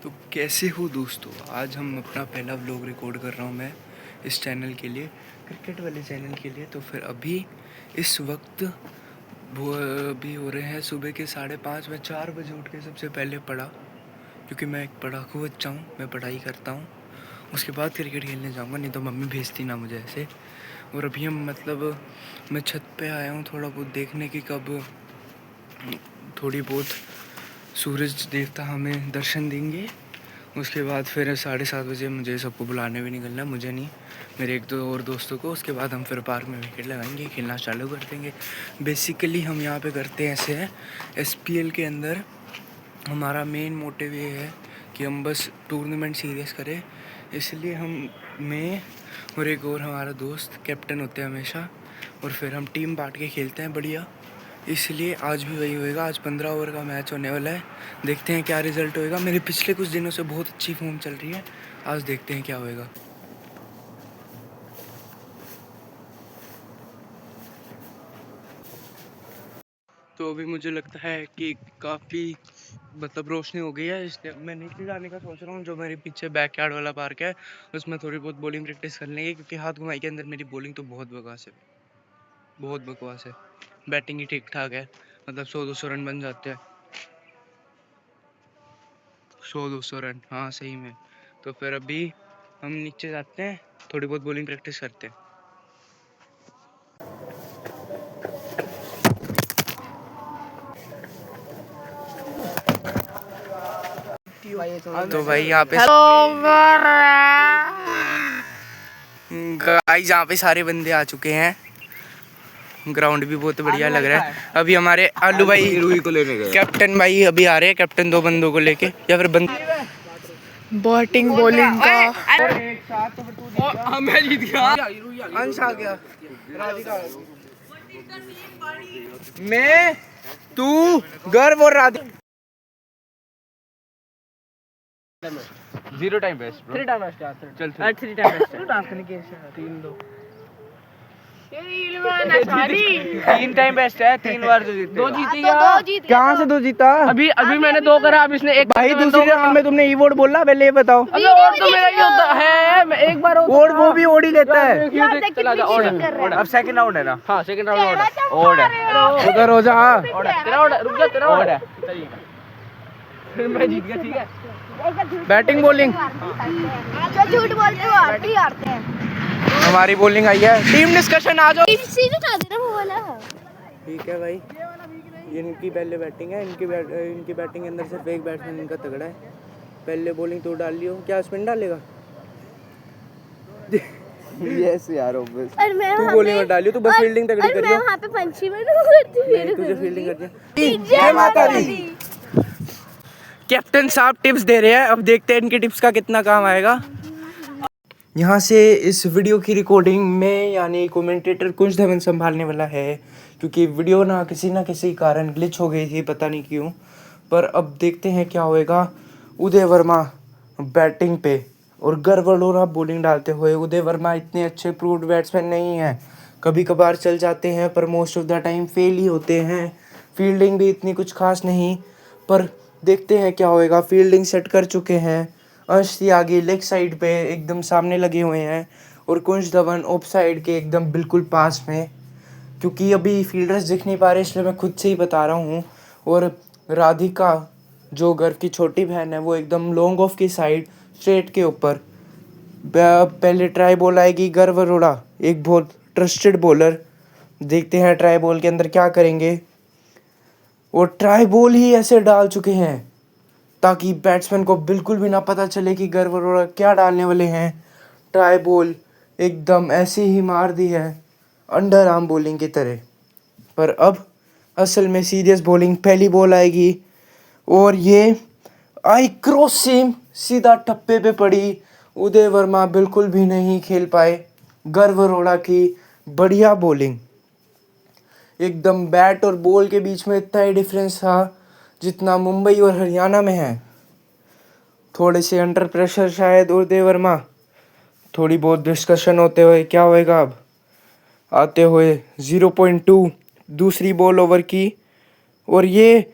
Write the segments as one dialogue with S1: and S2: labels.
S1: तो कैसे हो दोस्तों। आज हम अपना पहला व्लॉग रिकॉर्ड कर रहा हूँ मैं इस चैनल के लिए, क्रिकेट वाले चैनल के लिए। तो फिर अभी इस वक्त वो अभी हो रहे हैं सुबह के 5:30। मैं 4 बजे उठ के सबसे पहले पढ़ा, क्योंकि मैं एक पढ़ाकू बच्चा हूँ, मैं पढ़ाई करता हूँ। उसके बाद क्रिकेट खेलने जाऊँगा, नहीं तो मम्मी भेजती ना मुझे ऐसे। और अभी हम मैं छत पे आया हूँ थोड़ा बहुत देखने की, कब थोड़ी बहुत सूरज देवता हमें दर्शन देंगे। उसके बाद फिर 7:30 बजे मुझे सबको बुलाने भी निकलना है, मुझे नहीं, मेरे एक दो और दोस्तों को। उसके बाद हम फिर पार्क में विकेट लगाएंगे, खेलना चालू कर देंगे। बेसिकली हम यहाँ पे करते हैं ऐसे है, SPL के अंदर हमारा मेन मोटिव ये है कि हम बस टूर्नामेंट सीरियस करें। इसलिए मैं और एक और हमारा दोस्त कैप्टन होते हैं हमेशा, और फिर हम टीम बांट के खेलते हैं बढ़िया। इसलिए आज भी वही होएगा। आज 15 ओवर का मैच होने वाला है, देखते हैं क्या रिजल्ट होएगा। मेरे पिछले कुछ दिनों से बहुत अच्छी फॉर्म चल रही है, आज देखते हैं क्या होएगा। तो अभी मुझे लगता है कि काफ़ी रोशनी हो गई है, इसलिए मैं नीचे जाने का सोच रहा हूँ। जो मेरे पीछे बैकयार्ड वाला पार्क है, उसमें थोड़ी बहुत बॉलिंग प्रैक्टिस कर लेंगे, क्योंकि हाथ घुमाई के अंदर मेरी बॉलिंग तो बहुत बकवास है, बहुत बकवास है। बैटिंग ही ठीक ठाक है, 100-200 रन बन जाते हैं, 100-200 रन, हाँ सही में। तो फिर अभी हम नीचे जाते हैं, थोड़ी बहुत बॉलिंग प्रैक्टिस करते हैं। तो भाई यहाँ पे गाइस, यहाँ पे सारे बंदे आ चुके हैं। ग्राउंड भी बहुत बढ़िया लग रहा है। अभी हमारे आलू भाई रूही को लेने गए, कैप्टन भाई अभी आ रहे हैं। कैप्टन 2 बंदों को लेके, या फिर बैटिंग बॉलिंग का मैं जीत गया, अंश आ गया, राधिका मैं, तू, गर्व और Radhika.
S2: 0 time waste bro,
S1: 3 time waste यार,
S2: चल
S1: 3 टाइम वेस्ट है। डांस करने के 3-2
S2: 3 टाइम बेस्ट है, 3 बार जो जीते,
S1: 2 जीती क्या? कहाँ से 2 जीता?
S2: अभी मैंने 2 करा, अब इसने 1।
S1: भाई दूसरी राउंड में तुमने ई वोट बोला, पहले ये बताओ।
S2: अबे और तो मेरा ही होता है, मैं एक बार
S1: वोट वो भी ओड ही लेता है।
S2: चला जा ऑर्डर। अब सेकंड राउंड है ना? हाँ सेकंड राउंड ऑर्डर।
S1: उधर हो जा,
S2: तेरा ऑर्डर, रुक जा, तेरा ऑर्डर फिर मैं जीत गया, ठीक है।
S1: बैटिंग बॉलिंग
S3: झूठ बोलते हो, हारते हैं।
S1: हमारी बॉलिंग आई है। टीम डिस्कशन आ जाओ।
S3: सीधे उठा देना वो वाला।
S1: ठीक है भाई, ये इनकी पहले बैटिंग है। इनकी बैटिंग के अंदर सिर्फ एक बैट्समैन इनका तगड़ा है। पहले बॉलिंग तो डाल लियो, क्या स्पिन डालेगा?
S2: यस यार ऑब्वियस।
S1: तू बॉलिंग मत डालियो, तू बस फील्डिंग तगड़ी करियो।
S3: मैं वहां पे पंछी बनूंगी,
S1: तुझे फील्डिंग करनी है। जय माता दी। कैप्टन साहब टिप्स दे रहे हैं, अब देखते हैं इनके टिप्स का कितना काम आएगा। यहाँ से इस वीडियो की रिकॉर्डिंग में यानी कमेंटेटर कुंज धवन संभालने वाला है, क्योंकि वीडियो ना किसी कारण ग्लिच हो गई थी, पता नहीं क्यों। पर अब देखते हैं क्या होएगा। उदय वर्मा बैटिंग पे और गर्वलोरा बॉलिंग डालते हुए। उदय वर्मा इतने अच्छे प्रूव्ड बैट्समैन नहीं हैं, कभी कभार चल जाते हैं, पर most of the time fail ही होते हैं। फील्डिंग भी इतनी कुछ खास नहीं, पर देखते हैं क्या होएगा। फील्डिंग सेट कर चुके हैं। अंश त्यागी लेग साइड पे एकदम सामने लगे हुए हैं, और कुंज धवन ऑफ साइड के एकदम बिल्कुल पास में, क्योंकि अभी फील्डर्स दिख नहीं पा रहे, इसलिए मैं खुद से ही बता रहा हूँ। और राधिका जो गर्व की छोटी बहन है, वो एकदम लॉन्ग ऑफ की साइड स्ट्रेट के ऊपर। पहले ट्राई बॉल आएगी गर्व अरोड़ा, एक बहुत ट्रस्टेड बॉलर। देखते हैं ट्राई बॉल के अंदर क्या करेंगे। और ट्राई बॉल ही ऐसे डाल चुके हैं ताकि बैट्समैन को बिल्कुल भी ना पता चले कि गर्व अरोड़ा क्या डालने वाले हैं। ट्राई बॉल एकदम ऐसे ही मार दी है, अंडर आर्म बॉलिंग की तरह। पर अब असल में सीरियस बॉलिंग, पहली बॉल आएगी और ये आई क्रॉस सीम, सीधा टप्पे पे पड़ी। उदय वर्मा बिल्कुल भी नहीं खेल पाए। गर्व अरोड़ा की बढ़िया बॉलिंग, एकदम बैट और बॉल के बीच में इतना ही डिफरेंस था जितना मुंबई और हरियाणा में है। थोड़े से अंडर प्रेशर शायद उदय वर्मा। थोड़ी बहुत डिस्कशन होते हुए क्या होएगा। अब आते हुए 0.2 दूसरी बॉल ओवर की, और ये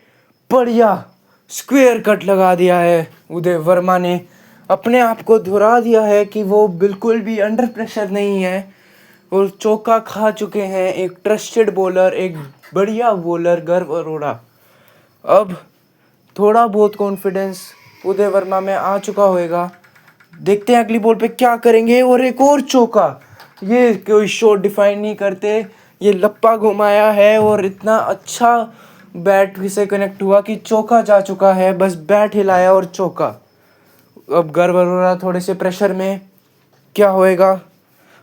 S1: बढ़िया स्क्वायर कट लगा दिया है उदय वर्मा ने अपने आप को दोहरा दिया है कि वो बिल्कुल भी अंडर प्रेशर नहीं है और चौका खा चुके हैं एक ट्रस्टेड बॉलर, एक बढ़िया बॉलर गर्व अरोड़ा। अब थोड़ा बहुत कॉन्फिडेंस उदय वर्मा में आ चुका होएगा। देखते हैं अगली बॉल पे क्या करेंगे। और एक और चौका, ये कोई शॉट डिफाइन नहीं करते, ये लप्पा घुमाया है और इतना अच्छा बैट से कनेक्ट हुआ कि चौका जा चुका है। बस बैट हिलाया और चौका। अब गर्व अरोड़ा थोड़े से प्रेशर में, क्या होएगा।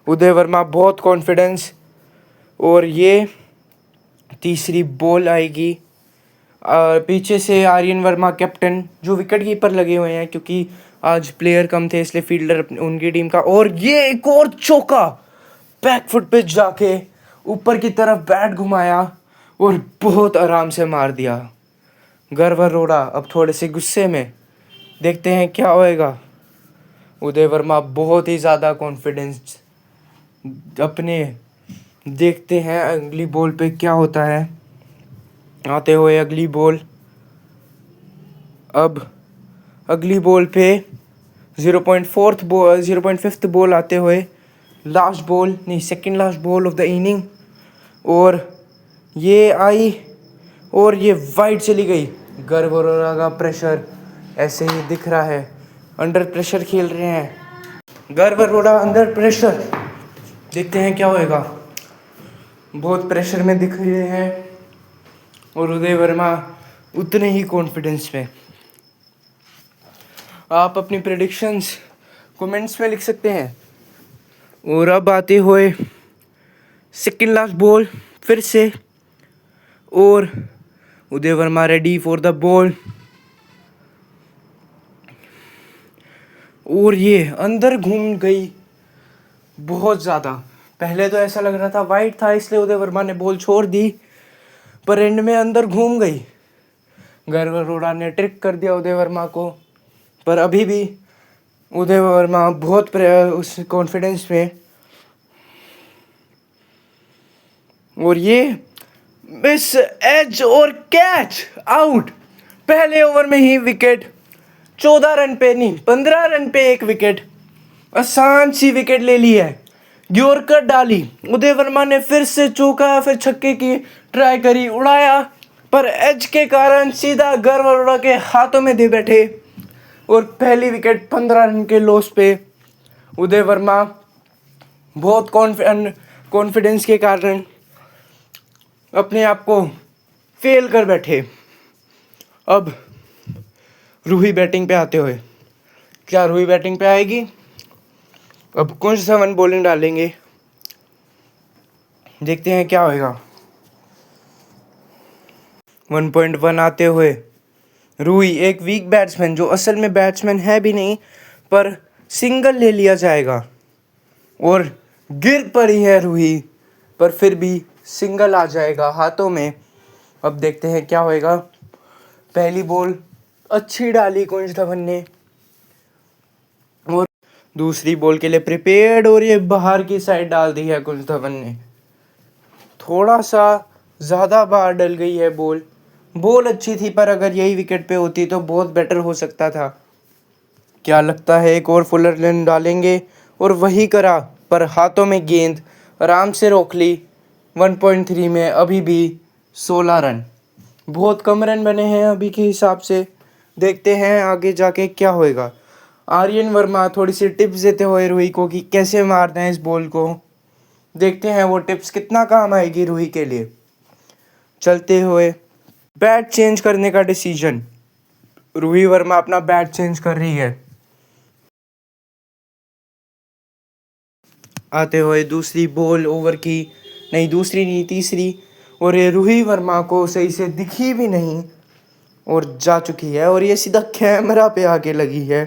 S1: उदय वर्मा बहुत कॉन्फिडेंस। और ये तीसरी बॉल आएगी। पीछे से आर्यन वर्मा कैप्टन, जो विकेट कीपर लगे हुए हैं क्योंकि आज प्लेयर कम थे इसलिए फील्डर उनकी टीम का। और ये एक और चौका, बैक फुट पे जाके ऊपर की तरफ बैट घुमाया और बहुत आराम से मार दिया। गर्व अरोड़ा अब थोड़े से गुस्से में, देखते हैं क्या होएगा। उदय वर्मा बहुत ही ज़्यादा कॉन्फिडेंस अपने, देखते हैं अगली बॉल पे क्या होता है। आते हुए अगली बॉल, अब अगली बॉल पे 0.5th बॉल आते हुए, लास्ट बॉल नहीं second last ball of the inning. और ये आई और ये वाइड चली गई। गर्व अरोड़ा का प्रेशर ऐसे ही दिख रहा है, अंडर प्रेशर खेल रहे हैं गर्व अरोड़ा, अंडर प्रेशर। देखते हैं क्या होएगा। बहुत प्रेशर में दिख रहे हैं और उदय वर्मा उतने ही कॉन्फिडेंस में। आप अपनी प्रेडिक्शंस कमेंट्स में लिख सकते हैं। और अब आते हुए सेकंड लास्ट बॉल फिर से, और Uday Verma ready for the ball. और ये अंदर घूम गई बहुत ज़्यादा। पहले तो ऐसा लग रहा था वाइड था इसलिए उदय वर्मा ने बॉल छोड़ दी, पर एंड में अंदर घूम गई। गर्व अरोड़ा ने ट्रिक कर दिया उदय वर्मा को, पर अभी भी उदय वर्मा बहुत उस कॉन्फिडेंस में। और ये मिस एज और कैच आउट। पहले ओवर में ही विकेट, 14 रन पे नहीं 15 रन पे एक विकेट, आसान सी विकेट ले ली है, यॉर्कर डाली। उदय वर्मा ने फिर से चौका फिर छक्के की ट्राई करी, उड़ाया, पर एज के कारण सीधा गर्व अरोड़ा के हाथों में दे बैठे और पहली विकेट 15 रन के लॉस पे। उदय वर्मा बहुत कॉन्फिडेंस के कारण अपने आप को फेल कर बैठे। अब रूही बैटिंग पे आते हुए, क्या रूही बैटिंग पे आएगी। अब कुंज धवन बॉलिंग डालेंगे, देखते हैं क्या होएगा। 1.1 आते हुए रूही, एक वीक बैट्समैन जो असल में बैट्समैन है भी नहीं, पर सिंगल ले लिया जाएगा और गिर पड़ी है रूही, पर फिर भी सिंगल आ जाएगा हाथों में। अब देखते हैं क्या होएगा। पहली बॉल अच्छी डाली कुंज धवन ने और दूसरी बॉल के लिए प्रिपेयर्ड, और ये बाहर की साइड डाल दी है कुंज धवन ने। थोड़ा सा ज़्यादा बाहर डल गई है बॉल। बॉल अच्छी थी पर अगर यही विकेट पे होती तो बहुत बेटर हो सकता था। क्या लगता है एक और फुलर रन डालेंगे, और वही करा, पर हाथों में गेंद आराम से रोक ली। 1.3 में अभी भी 16 रन, बहुत कम रन बने हैं अभी के हिसाब से। देखते हैं आगे जाके क्या होएगा। आर्यन वर्मा थोड़ी सी टिप्स देते हुए रूही को कि कैसे मारना है इस बॉल को। देखते हैं वो टिप्स कितना काम आएगी रूही के लिए। चलते हुए बैट चेंज करने का डिसीजन, रूही वर्मा अपना बैट चेंज कर रही है। आते हुए दूसरी बॉल ओवर की, नहीं दूसरी नहीं तीसरी, और ये रूही वर्मा को सही से दिखी भी नहीं और जा चुकी है, और ये सीधा कैमरा पे आके लगी है।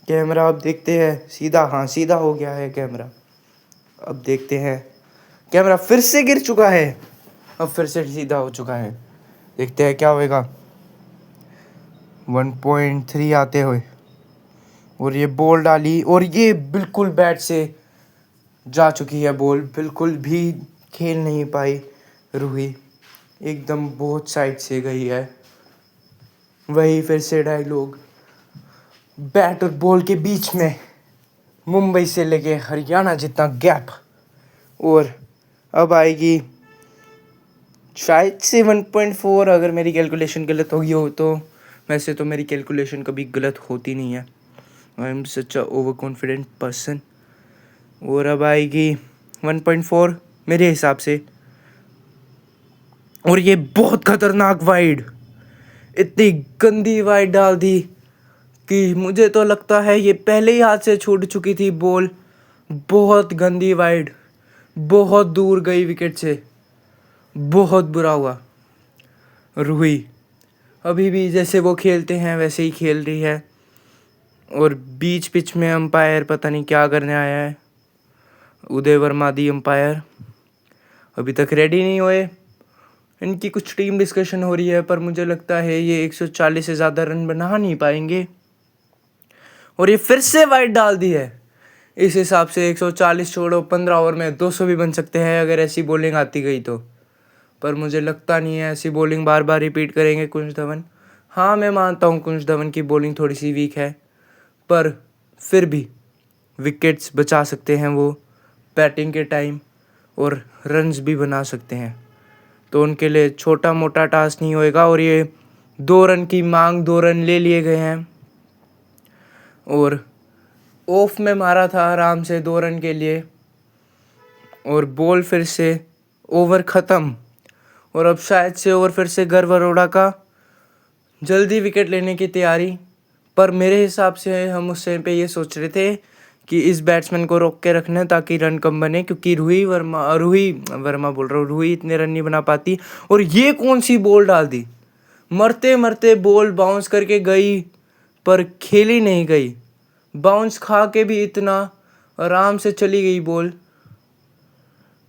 S1: कैमरा अब देखते हैं सीधा, हाँ सीधा हो गया है कैमरा। अब देखते हैं, कैमरा फिर से गिर चुका है, अब फिर से सीधा हो चुका है। देखते हैं क्या होएगा। 1.3 आते हुए और ये बॉल डाली और ये बिल्कुल बैट से जा चुकी है बॉल, बिल्कुल भी खेल नहीं पाई रूही, एकदम बहुत साइड से गई है। वही फिर से डायलॉग, बैट और बॉल के बीच में मुंबई से लेके हरियाणा जितना गैप, और अब आएगी शायद से 1.4, अगर मेरी कैलकुलेशन गलत होगी हो तो। वैसे तो मेरी कैलकुलेशन कभी गलत होती नहीं है, I am such a over confident person. और अब आएगी 1.4 मेरे हिसाब से, और ये बहुत खतरनाक वाइड, इतनी गंदी वाइड डाल दी कि मुझे तो लगता है ये पहले ही हाथ से छूट चुकी थी बॉल। बहुत गंदी वाइड, बहुत दूर गई विकेट से, बहुत बुरा हुआ। रूही अभी भी जैसे वो खेलते हैं वैसे ही खेल रही है, और बीच पिच में अंपायर पता नहीं क्या करने आया है। उदय वर्मा दी अंपायर अभी तक रेडी नहीं हुए। इनकी कुछ टीम डिस्कशन हो रही है, पर मुझे लगता है ये 140 से ज़्यादा रन बना नहीं पाएंगे। और ये फिर से वाइड डाल दी है। इस हिसाब से 140 छोड़ो, 15 ओवर में 200 भी बन सकते हैं अगर ऐसी बॉलिंग आती गई तो। पर मुझे लगता नहीं है ऐसी बॉलिंग बार बार रिपीट करेंगे कुंज धवन। हाँ, मैं मानता हूँ कुंज धवन की बॉलिंग थोड़ी सी वीक है, पर फिर भी विकेट्स बचा सकते हैं वो बैटिंग के टाइम, और रन्स भी बना सकते हैं। तो उनके लिए छोटा मोटा टास्क नहीं होएगा। और ये 2 रन की मांग, 2 रन ले लिए गए हैं, और ऑफ में मारा था आराम से 2 रन के लिए, और बॉल फिर से ओवर ख़त्म। और अब शायद से ओवर फिर से गर्व अरोड़ा का जल्दी विकेट लेने की तैयारी। पर मेरे हिसाब से हम उस टाइम पे ये सोच रहे थे कि इस बैट्समैन को रोक के रखना ताकि रन कम बने, क्योंकि रूही इतने रन नहीं बना पाती। और ये कौन सी बॉल डाल दी, मरते मरते बॉल बाउंस करके गई पर खेली नहीं गई, बाउंस खा के भी इतना आराम से चली गई बॉल।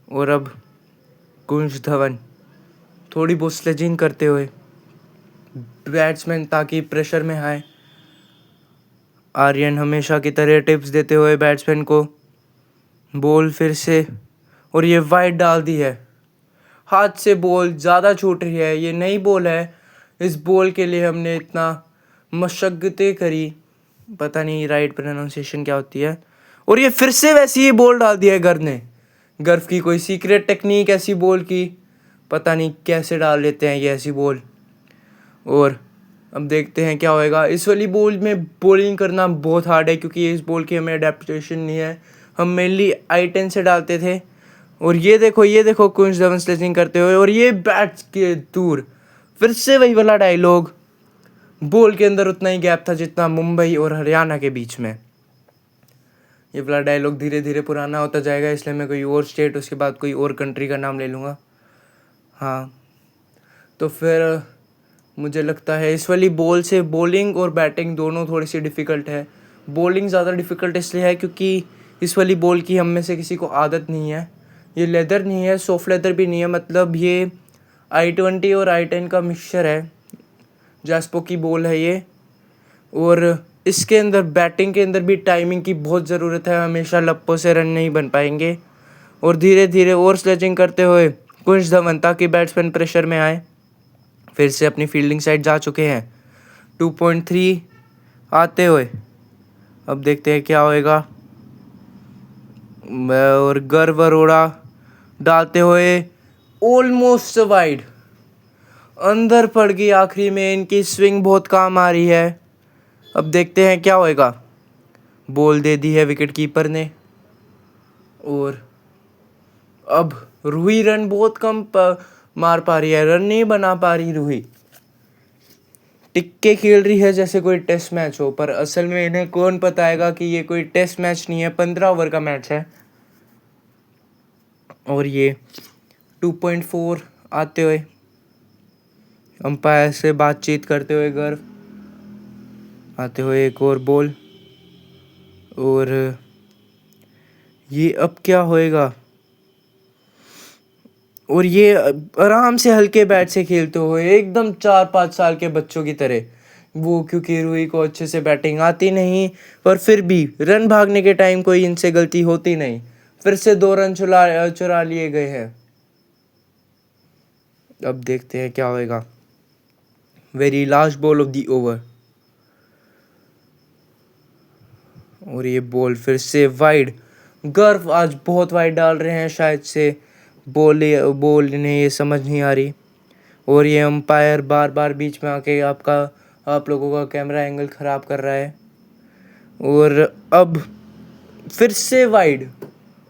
S1: और अब कुंज धवन थोड़ी बहुत स्लेजिंग करते हुए बैट्समैन ताकि प्रेशर में आए। आर्यन हमेशा की तरह टिप्स देते हुए बैट्समैन को, बॉल फिर से, और ये वाइड डाल दी है। हाथ से बॉल ज़्यादा छूट रही है, ये नई बॉल है। इस बॉल के लिए हमने इतना मशक्क़तें करी, पता नहीं राइट प्रोनाउंसिएशन क्या होती है। और ये फिर से वैसी ही बॉल डाल दी है गर्व की कोई सीक्रेट टेक्निक ऐसी बॉल की, पता नहीं कैसे डाल लेते हैं ये ऐसी बॉल। और अब देखते हैं क्या होएगा। इस वाली बॉल में बॉलिंग करना बहुत हार्ड है, क्योंकि इस बॉल की हमें अडेप्टेशन नहीं है। हम मेनली I10 से डालते थे। और ये देखो कुंज धवन स्लेजिंग करते हुए, और ये बैट के दूर, फिर से वही वाला डायलॉग, बॉल के अंदर उतना ही गैप था जितना मुंबई और हरियाणा के बीच में। ये वाला डायलॉग धीरे धीरे पुराना होता जाएगा, इसलिए मैं कोई और स्टेट, उसके बाद कोई और कंट्री का नाम ले लूँगा। हाँ, तो फिर मुझे लगता है इस वाली बॉल से बॉलिंग और बैटिंग दोनों थोड़ी सी डिफ़िकल्ट है। बॉलिंग ज़्यादा डिफ़िकल्ट इसलिए है क्योंकि इस वाली बॉल की हम में से किसी को आदत नहीं है। ये लेदर नहीं है, सॉफ्ट लेदर भी नहीं है, मतलब ये I20 और I10 का मिक्सचर है। जैस्पो की बॉल है ये, और इसके अंदर बैटिंग के अंदर भी टाइमिंग की बहुत ज़रूरत है। हमेशा लप्पों से रन नहीं बन पाएंगे। और धीरे धीरे और स्लेजिंग करते हुए कुंज धवन, ताकि बैट्समैन प्रेशर में आए, फिर से अपनी फील्डिंग साइड जा चुके हैं 2.3 आते हुए। अब देखते हैं क्या होएगा। और गर्व अरोड़ा डालते हुए ऑलमोस्ट वाइड, अंदर पड़ गई आखिरी में। इनकी स्विंग बहुत काम आ रही है। अब देखते हैं क्या होएगा। बॉल दे दी है विकेट कीपर ने, और अब रूही रन बहुत कम मार पा रही है, रन नहीं बना पा रही रूही। टिक के खेल रही है जैसे कोई टेस्ट मैच हो, पर असल में इन्हें कौन बताएगा कि ये कोई टेस्ट मैच नहीं है, 15 ओवर का मैच है। और ये 2.4 आते हुए अंपायर से बातचीत करते हुए गर्व आते हुए एक और बॉल। और ये अब क्या होएगा। और ये आराम से हल्के बैट से खेलते हुए एकदम 4-5 साल के बच्चों की तरह वो, क्योंकि रूही को अच्छे से बैटिंग आती नहीं, पर फिर भी रन भागने के टाइम कोई इनसे गलती होती नहीं। फिर से 2 रन चुरा लिए गए हैं। अब देखते हैं क्या होएगा। Very last ball of the over. और ये बॉल फिर से वाइड। गर्व आज बहुत वाइड डाल रहे हैं, शायद से बॉल इन्हें ये समझ नहीं आ रही। और ये अंपायर बार बार बीच में आके आप लोगों का कैमरा एंगल ख़राब कर रहा है। और अब फिर से वाइड।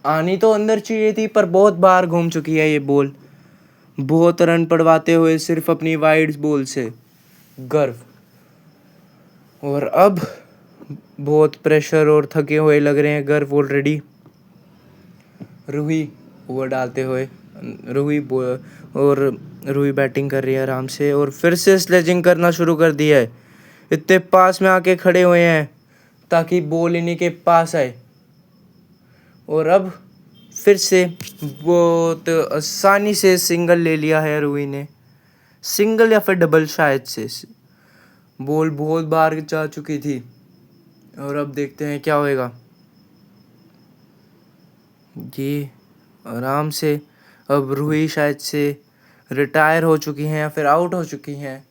S1: आनी तो अंदर चाहिए थी, पर बहुत बार घूम चुकी है ये बॉल। बहुत रन पड़वाते हुए सिर्फ अपनी वाइड बॉल से गर्व। और अब बहुत प्रेशर और थके हुए लग रहे हैं गर्व ऑलरेडी। रूही ओवर डालते हुए, रूही बैटिंग कर रही है आराम से। और फिर से स्लेजिंग करना शुरू कर दिया है। इतने पास में आके खड़े हुए हैं ताकि बॉल इन्हीं के पास आए। और अब फिर से बहुत आसानी से सिंगल ले लिया है रूही ने। सिंगल या फिर डबल शायद से। बॉल बहुत बार जा चुकी थी। और अब देखते हैं क्या होएगा। ये आराम से अब रूही शायद से रिटायर हो चुकी हैं या फिर आउट हो चुकी हैं।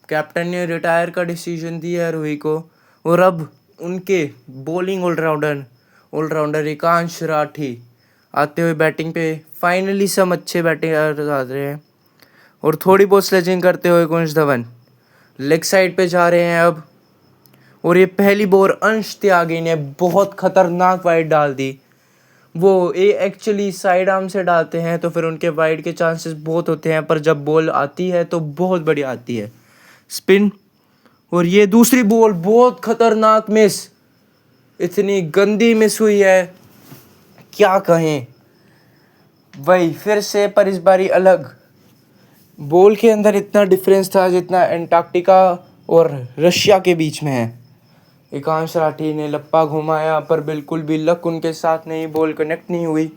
S1: कैप्टन ने रिटायर का डिसीजन दिया है रूही को। और अब उनके बॉलिंग ऑलराउंडर एकांश राठी आते हुए बैटिंग पे। फाइनली सब अच्छे बैटिंग आ रहे हैं। और थोड़ी बहुत स्लेजिंग करते हुए कुंज धवन लेग साइड पे जा रहे हैं अब। और ये पहली बॉल अंश त्यागी ने बहुत खतरनाक वाइड डाल दी। वो ये एक्चुअली साइड आर्म से डालते हैं तो फिर उनके वाइड के चांसेस बहुत होते हैं, पर जब बॉल आती है तो बहुत बढ़िया आती है स्पिन। और ये दूसरी बॉल बहुत खतरनाक मिस। इतनी गंदी मिस हुई है क्या कहें। वही फिर से, पर इस बारी अलग। बॉल के अंदर इतना डिफरेंस था जितना एंटार्क्टिका और रशिया के बीच में है। एकांश राठी ने लप्पा घुमाया पर बिल्कुल भी लक उनके साथ नहीं, बॉल कनेक्ट नहीं हुई।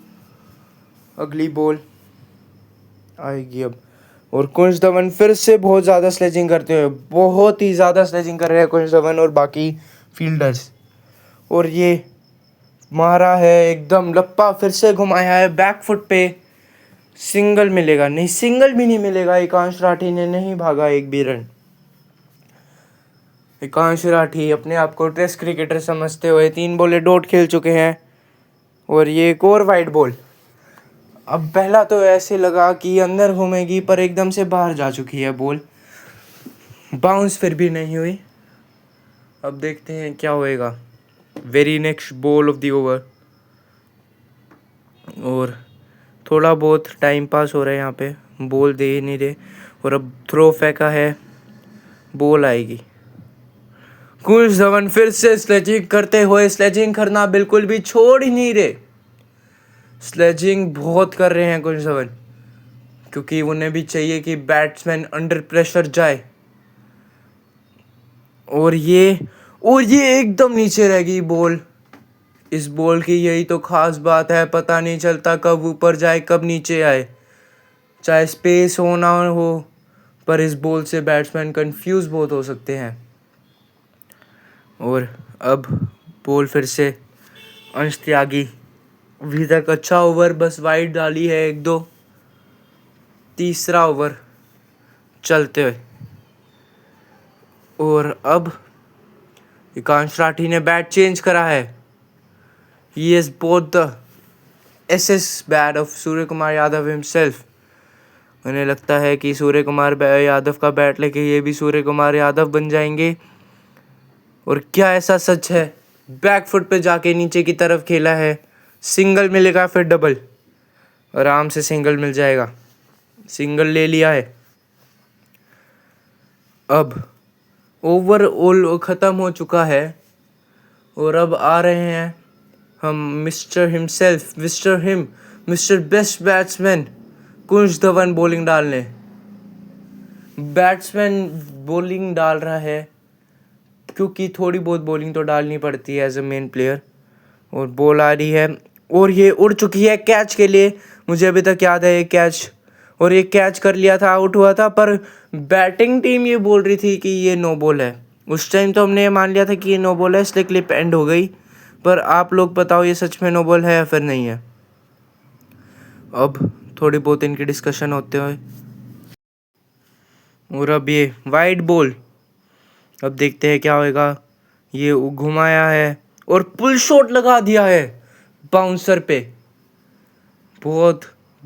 S1: अगली बॉल आएगी अब। और कुंज धवन फिर से बहुत ज़्यादा स्लेजिंग करते हुए, बहुत ही ज़्यादा स्लेजिंग कर रहे हैं कुंज धवन और बाकी फील्डर्स। और ये मारा है एकदम लप्पा, फिर से घुमाया है बैक फुट पे। सिंगल मिलेगा नहीं, सिंगल भी नहीं मिलेगा। एकांश राठी ने नहीं भागा एक भी रन। एकांश राठी अपने आप को टेस्ट क्रिकेटर समझते हुए 3 बॉले डॉट खेल चुके हैं। और ये एक और वाइड बॉल। अब पहला तो ऐसे लगा कि अंदर घूमेगी, पर एकदम से बाहर जा चुकी है बॉल। बाउंस फिर भी नहीं हुई। अब देखते हैं क्या होएगा। Very next ball of the over. और थोड़ा बहुत टाइम पास हो रहा है यहाँ पे, बॉल दे ही नहीं रहे। और अब थ्रो फेंका है, बॉल आएगी। कुंज धवन फिर से स्लेजिंग करते हुए, स्लेजिंग करना बिल्कुल भी छोड़ ही नहीं रहे। स्लेजिंग बहुत कर रहे हैं कुंज धवन, क्योंकि उन्हें भी चाहिए कि बैट्समैन अंडर प्रेशर जाए। और ये एकदम नीचे रह गई बॉल। इस बॉल की यही तो खास बात है, पता नहीं चलता कब ऊपर जाए कब नीचे आए, चाहे स्पेस हो ना हो। पर इस बॉल से बैट्समैन कंफ्यूज बहुत हो सकते हैं। और अब बॉल फिर से अंश त्यागी। अभी तक अच्छा ओवर, बस वाइड डाली है 1-2। तीसरा ओवर चलते हुए। और अब एकांश राठी ने बैट चेंज करा है। He is both the S bat of Surya Kumar Yadav himself. उन्हें लगता है कि सूर्य कुमार यादव का बैट लेके ये भी सूर्य कुमार यादव बन जाएंगे। और क्या ऐसा सच है? बैक फुट पे जाके नीचे की तरफ खेला है। सिंगल मिलेगा फिर डबल, आराम से सिंगल मिल जाएगा। सिंगल ले लिया है। अब ओवरऑल ख़त्म हो चुका है। और अब आ रहे हैं हम मिस्टर बेस्ट बैट्समैन कुंज धवन बॉलिंग डालने। बैट्समैन बॉलिंग डाल रहा है क्योंकि थोड़ी बहुत बॉलिंग तो डालनी पड़ती है एज अ मेन प्लेयर। और बॉल आ रही है और ये उड़ चुकी है कैच के लिए। मुझे अभी तक याद है ये कैच, और ये कैच कर लिया था, आउट हुआ था। पर बैटिंग टीम ये बोल रही थी कि ये नो बॉल है। उस टाइम तो हमने ये मान लिया था कि ये नो बॉल है, इसलिए क्लिप एंड हो गई। पर आप लोग बताओ ये सच में नो बॉल है या फिर नहीं है। अब थोड़ी बहुत इनकी डिस्कशन होते हुए। और अब ये वाइड बॉल, अब देखते हैं क्या होएगा। ये घुमाया है और पुल शॉट लगा दिया है बाउंसर पे। बहुत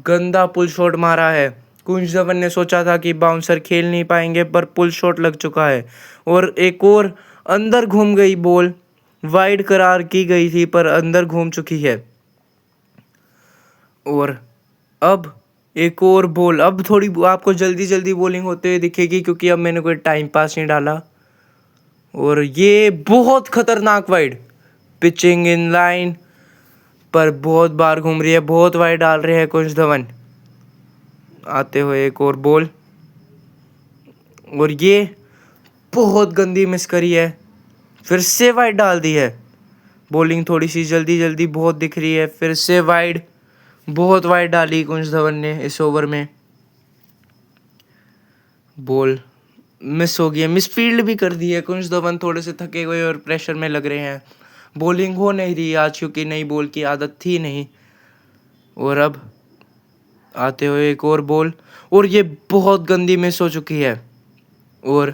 S1: गंदा पुल शॉट मारा है। कुंज धवन ने सोचा था कि बाउंसर खेल नहीं पाएंगे, पर पुल शॉट लग चुका है। और एक और अंदर घूम गई बॉल, वाइड करार की गई थी पर अंदर घूम चुकी है। और अब एक और बॉल, अब थोड़ी आपको जल्दी जल्दी बॉलिंग होते हुए दिखेगी क्योंकि अब मैंने कोई टाइम पास नहीं डाला। और ये बहुत खतरनाक वाइड, पिचिंग इन लाइन पर बहुत बार घूम रही है, बहुत वाइड डाल रहे हैं कुंज धवन। आते हुए एक और बॉल, और ये बहुत गंदी मिस करी है, फिर से वाइड डाल दी है। बॉलिंग थोड़ी सी जल्दी जल्दी बहुत दिख रही है, फिर से वाइड, बहुत वाइड डाली कुंज धवन ने इस ओवर में। बॉल मिस हो गई है, मिस फील्ड भी कर दी है। कुंज धवन थोड़े से थके हुए और प्रेशर में लग रहे हैं। बॉलिंग हो नहीं रही आज क्योंकि नई बॉल की आदत थी नहीं। और अब आते हुए एक और बॉल, और ये बहुत गंदी मिस हो चुकी है। और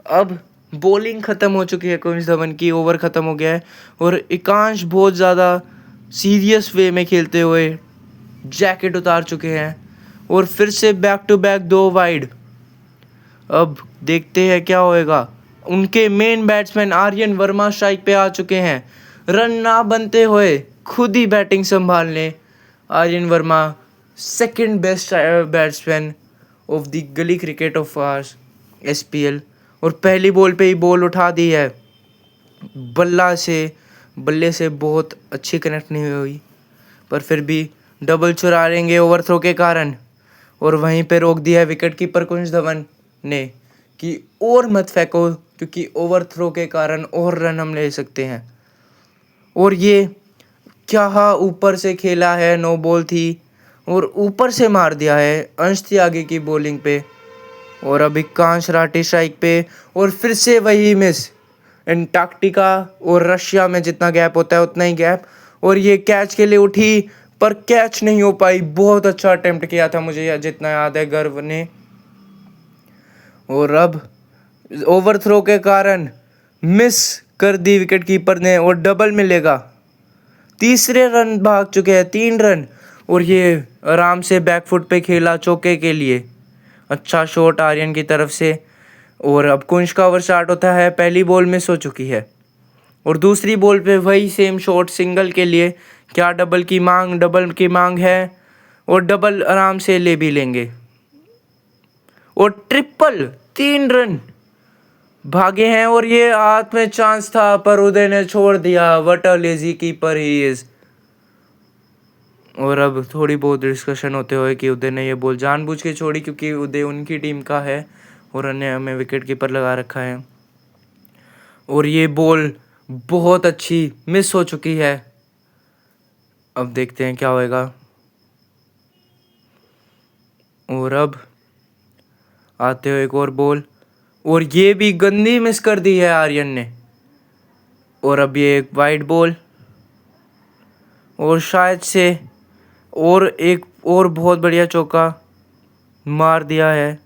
S1: अब बॉलिंग ख़त्म हो चुकी है कुंज धवन की, ओवर ख़त्म हो गया है। और एकांश बहुत ज़्यादा सीरियस वे में खेलते हुए जैकेट उतार चुके हैं, और फिर से बैक टू बैक 2 वाइड। अब देखते हैं क्या होएगा। उनके main batsman Aryan Varma strike पे आ चुके हैं। रन ना बनते हुए खुद ही बैटिंग संभालने Aryan Varma, second best batsman of the gully cricket of ours SPL। और पहली बॉल पे ही बॉल उठा दी है। बल्ले से बहुत अच्छी कनेक्ट नहीं हुई, पर फिर भी डबल चुरा लेंगे ओवरथ्रो के कारण। और वहीं पे रोक दिया है विकेट कीपर कुंज धवन ने कि और मत फेंको क्योंकि ओवरथ्रो के कारण और रन हम ले सकते हैं। और ये क्या ऊपर से खेला है, नो बॉल थी और ऊपर से मार दिया है अंश त्यागी की बॉलिंग पे। और अभी कांश राठी स्ट्राइक पे, और फिर से वही मिस। एंटार्क्टिका और रशिया में जितना गैप होता है उतना ही गैप, और ये कैच के लिए उठी पर कैच नहीं हो पाई। बहुत अच्छा अटेम्प्ट किया था मुझे जितना याद है गर्व ने। और अब ओवरथ्रो के कारण मिस कर दी विकेट कीपर ने, और डबल मिलेगा। तीसरे रन भाग चुके हैं, 3 रन। और ये आराम से बैकफुट पे खेला चौके के लिए। अच्छा शॉट आर्यन की तरफ से। और अब कुंज का ओवर स्टार्ट होता है। पहली बॉल मिस हो चुकी है, और दूसरी बॉल पे वही सेम शॉट सिंगल के लिए। क्या डबल की मांग है, और डबल आराम से ले भी लेंगे। और ट्रिपल, 3 रन भागे हैं, और ये हाथ में चांस था पर उदय ने छोड़ दिया। What a lazy keeper he is. और अब थोड़ी बहुत डिस्कशन होते हुए कि उदय ने ये बॉल जानबूझ के छोड़ी क्योंकि उदय उनकी टीम का है और अन्य हमें विकेट कीपर लगा रखा है। और ये बॉल बहुत अच्छी मिस हो चुकी है। अब देखते हैं क्या होएगा। और अब आते हुए एक और बॉल, और ये भी गंदी मिस कर दी है आर्यन ने। और अब ये एक वाइड बॉल, और शायद से और एक और बहुत बढ़िया चौका मार दिया है।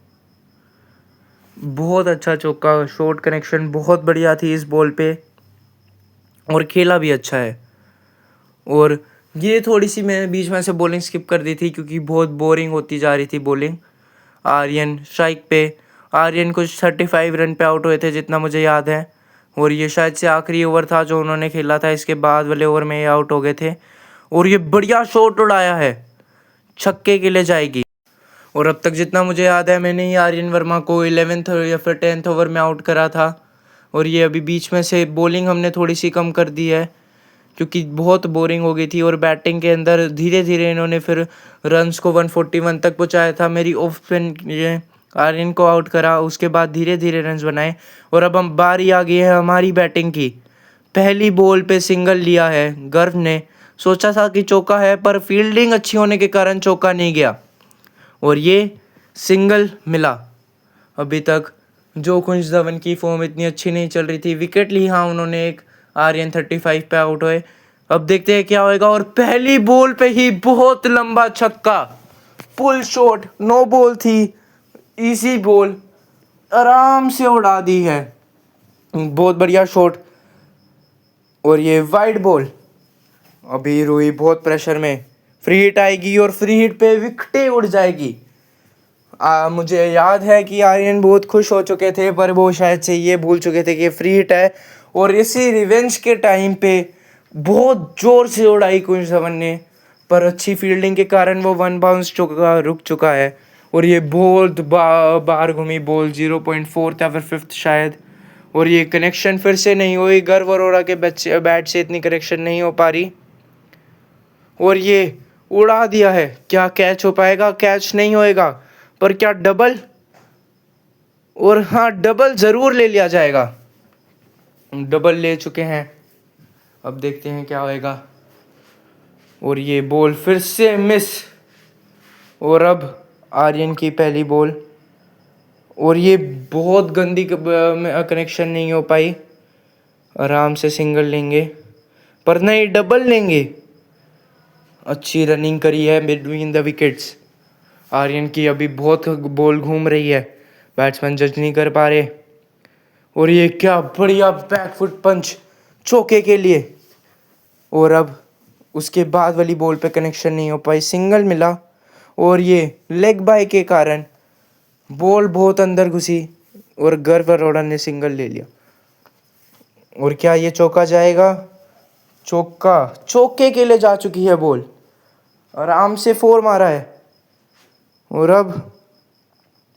S1: बहुत अच्छा चौका, शॉर्ट कनेक्शन बहुत बढ़िया थी इस बॉल पे, और खेला भी अच्छा है। और ये थोड़ी सी मैंने बीच में से बॉलिंग स्किप कर दी थी क्योंकि बहुत बोरिंग होती जा रही थी बॉलिंग। आर्यन स्ट्राइक पे, आर्यन कुछ 35 रन पे आउट हुए थे जितना मुझे याद है, और ये शायद से आखिरी ओवर था जो उन्होंने खेला था। इसके बाद वाले ओवर में ये आउट हो गए थे। और ये बढ़िया शॉट उड़ाया है, छक्के के लिए जाएगी। और अब तक जितना मुझे याद है मैंने ही आर्यन वर्मा को 11th या फिर 10th ओवर में आउट करा था। और ये अभी बीच में से बॉलिंग हमने थोड़ी सी कम कर दी है क्योंकि बहुत बोरिंग हो गई थी, और बैटिंग के अंदर धीरे धीरे इन्होंने फिर रन्स को 141 तक पहुंचाया था। मेरी ऑफ स्पिन ये आर्यन को आउट करा, उसके बाद धीरे धीरे रन्स बनाए। और अब हम बारी आ गई है हमारी बैटिंग की। पहली बॉल पे सिंगल लिया है गर्व ने, सोचा था कि चौका है पर फील्डिंग अच्छी होने के कारण चौका नहीं गया, और ये सिंगल मिला। अभी तक जो कुंज धवन की फॉर्म इतनी अच्छी नहीं चल रही थी। विकेट ली हाँ उन्होंने एक, आर्यन 35 पे आउट हुए। अब देखते हैं क्या होएगा। और पहली बॉल पे ही बहुत लंबा छक्का, पुल शॉट, नो बॉल थी, इजी बॉल, आराम से उड़ा दी है। बहुत बढ़िया शॉट। और ये वाइड बॉल, अभी रूही बहुत प्रेशर में, फ्री हिट आएगी और फ्री हिट पे विकेटें उड़ जाएगी। मुझे याद है कि आर्यन बहुत खुश हो चुके थे, पर वो शायद से ये भूल चुके थे कि फ्री हिट है। और इसी रिवेंज के टाइम पे बहुत ज़ोर से उड़ाई कुंज धवन ने, पर अच्छी फील्डिंग के कारण वो वन बाउंस रुक चुका है। और ये बहुत बार घूमी बॉल, 0.4 या फिर 5th शायद। और ये कनेक्शन फिर से नहीं हुई, गर्व अरोड़ा के बैट से इतनी कनेक्शन नहीं हो पा रही। और ये उड़ा दिया है, क्या कैच हो पाएगा? कैच नहीं होएगा, पर क्या डबल? और हाँ, डबल ज़रूर ले लिया जाएगा। डबल ले चुके हैं, अब देखते हैं क्या होएगा। और ये बॉल फिर से मिस, और अब आर्यन की पहली बॉल, और ये बहुत गंदी कनेक्शन नहीं हो पाई। आराम से सिंगल लेंगे, पर नहीं, डबल लेंगे। अच्छी रनिंग करी है बिटवीन द विकेट्स आर्यन की, अभी बहुत बॉल घूम रही है, बैट्समैन जज नहीं कर पा रहे। और ये क्या बढ़िया बैकफुट पंच चौके के लिए। और अब उसके बाद वाली बॉल पे कनेक्शन नहीं हो पाई, सिंगल मिला। और ये लेग बाय के कारण बॉल बहुत अंदर घुसी और गर्व अरोड़ा ने सिंगल ले लिया। और क्या ये चौका जाएगा? चौका, चौके के लिए जा चुकी है बॉल, आराम से 4 मारा है। और अब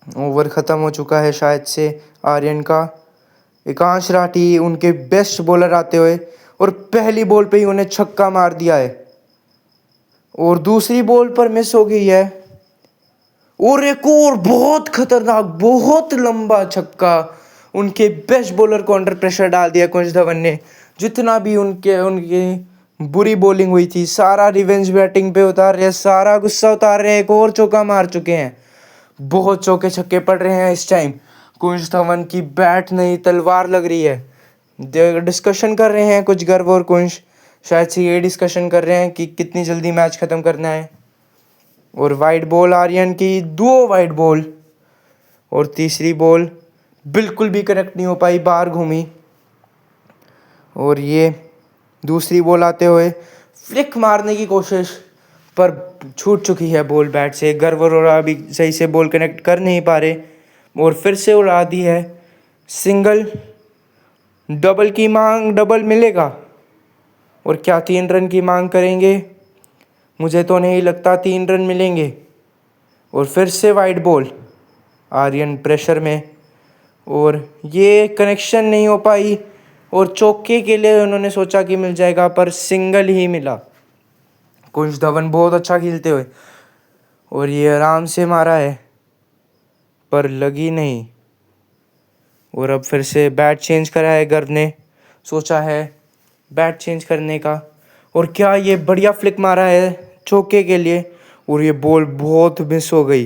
S1: ओवर ख़त्म हो चुका है शायद से आर्यन का। एकांश राठी उनके बेस्ट बॉलर आते हुए, और पहली बॉल पे ही उन्हें छक्का मार दिया है, और दूसरी बॉल पर मिस हो गई है। और एक और बहुत खतरनाक, बहुत लंबा छक्का, उनके बेस्ट बॉलर को अंडर प्रेशर डाल दिया कुंज धवन ने। जितना भी उनके बुरी बॉलिंग हुई थी, सारा रिवेंज बैटिंग पे उतार रहे हैं, सारा गुस्सा उतार रहे हैं। एक और चौका मार चुके हैं, बहुत चौके छक्के पड़ रहे हैं इस टाइम। कुंज धवन की बैट नहीं, तलवार लग रही है। डिस्कशन कर रहे हैं कुछ गर्व और कुंज, शायद से ये डिस्कशन कर रहे हैं कि कितनी जल्दी मैच ख़त्म करना है। और वाइड बॉल आर्यन की, 2 वाइड बॉल, और तीसरी बॉल बिल्कुल भी कनेक्ट नहीं हो पाई, बाहर घूमी। और ये दूसरी बॉल आते हुए फ्लिक मारने की कोशिश, पर छूट चुकी है बॉल बैट से। गर्व अरोड़ा अभी सही से बॉल कनेक्ट कर नहीं पा रहे, और फिर से उड़ा दी है सिंगल। डबल की मांग, डबल मिलेगा? और क्या 3 रन की मांग करेंगे? मुझे तो नहीं लगता 3 रन मिलेंगे। और फिर से वाइड बॉल, आर्यन प्रेशर में, और ये कनेक्शन नहीं हो पाई। और चौके के लिए उन्होंने सोचा कि मिल जाएगा, पर सिंगल ही मिला। कुंज धवन बहुत अच्छा खेलते हुए, और ये आराम से मारा है, पर लगी नहीं। और अब फिर से बैट चेंज करा है गर्व ने, सोचा है बैट चेंज करने का। और क्या ये बढ़िया फ्लिक मारा है चौके के लिए, और ये बॉल बहुत मिस हो गई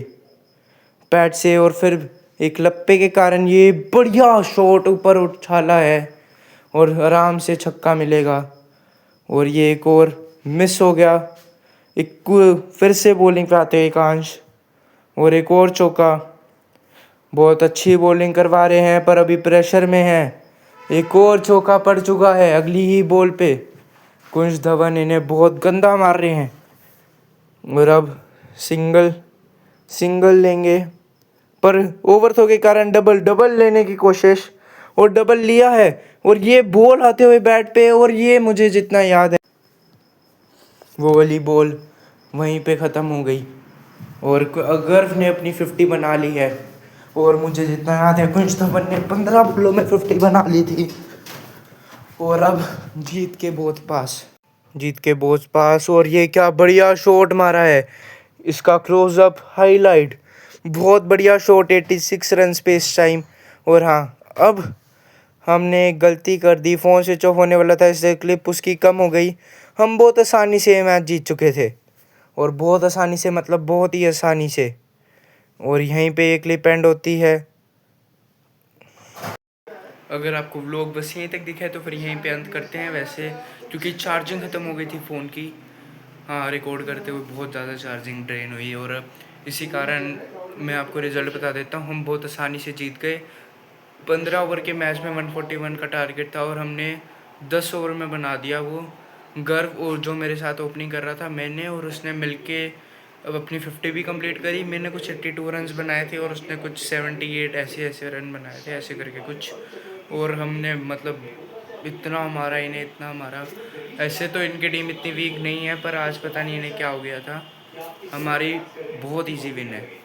S1: बैट से। और फिर एक लप्पे के कारण ये बढ़िया शॉट ऊपर उछाला है, और आराम से छक्का मिलेगा। और ये एक और मिस हो गया। एक फिर से बॉलिंग पे आते हैं एकांश, और एक और चौका। बहुत अच्छी बॉलिंग करवा रहे हैं, पर अभी प्रेशर में है। एक और चौका पड़ चुका है अगली ही बॉल पे। कुंज धवन इन्हें बहुत गंदा मार रहे हैं, और अब सिंगल लेंगे, पर ओवर थ्रो के कारण डबल लेने की कोशिश, और डबल लिया है। और ये बॉल आते हुए बैट पे, और ये मुझे जितना याद है वो वाली बॉल वहीं पे ख़त्म हो गई, और गर्व ने अपनी 50 बना ली है। और मुझे जितना याद है कुंज धवन ने 15 बॉलों में 50 बना ली थी। और अब जीत के बहुत पास, और ये क्या बढ़िया शॉट मारा है, इसका क्लोजअप हाईलाइट, बहुत बढ़िया शॉट, 86 रन पे इस टाइम। और हाँ, अब हमने एक गलती कर दी, फ़ोन स्विच ऑफ होने वाला था, इससे क्लिप उसकी कम हो गई। हम बहुत आसानी से मैच जीत चुके थे, और बहुत आसानी से मतलब बहुत ही आसानी से। और यहीं पे ये क्लिप एंड होती है। अगर आपको व्लॉग बस यहीं तक दिखा है तो फिर यहीं पे अंत करते हैं। वैसे क्योंकि चार्जिंग ख़त्म हो गई थी फ़ोन की, हाँ, रिकॉर्ड करते हुए बहुत ज़्यादा चार्जिंग ड्रेन हुई, और इसी कारण मैं आपको रिज़ल्ट बता देता हूँ। हम बहुत आसानी से जीत गए। 15 ओवर के मैच में 141 का टारगेट था, और हमने 10 ओवर में बना दिया वो। गर्व और जो मेरे साथ ओपनिंग कर रहा था, मैंने और उसने मिलके अब अपनी 50 भी कंप्लीट करी। मैंने कुछ 82 रन्स बनाए थे और उसने कुछ 78 ऐसे रन बनाए थे, ऐसे करके कुछ। और हमने मतलब इतना मारा इन्हें, इतना मारा। ऐसे तो इनकी टीम इतनी वीक नहीं है, पर आज पता नहीं इन्हें क्या हो गया था। हमारी बहुत इजी विन है।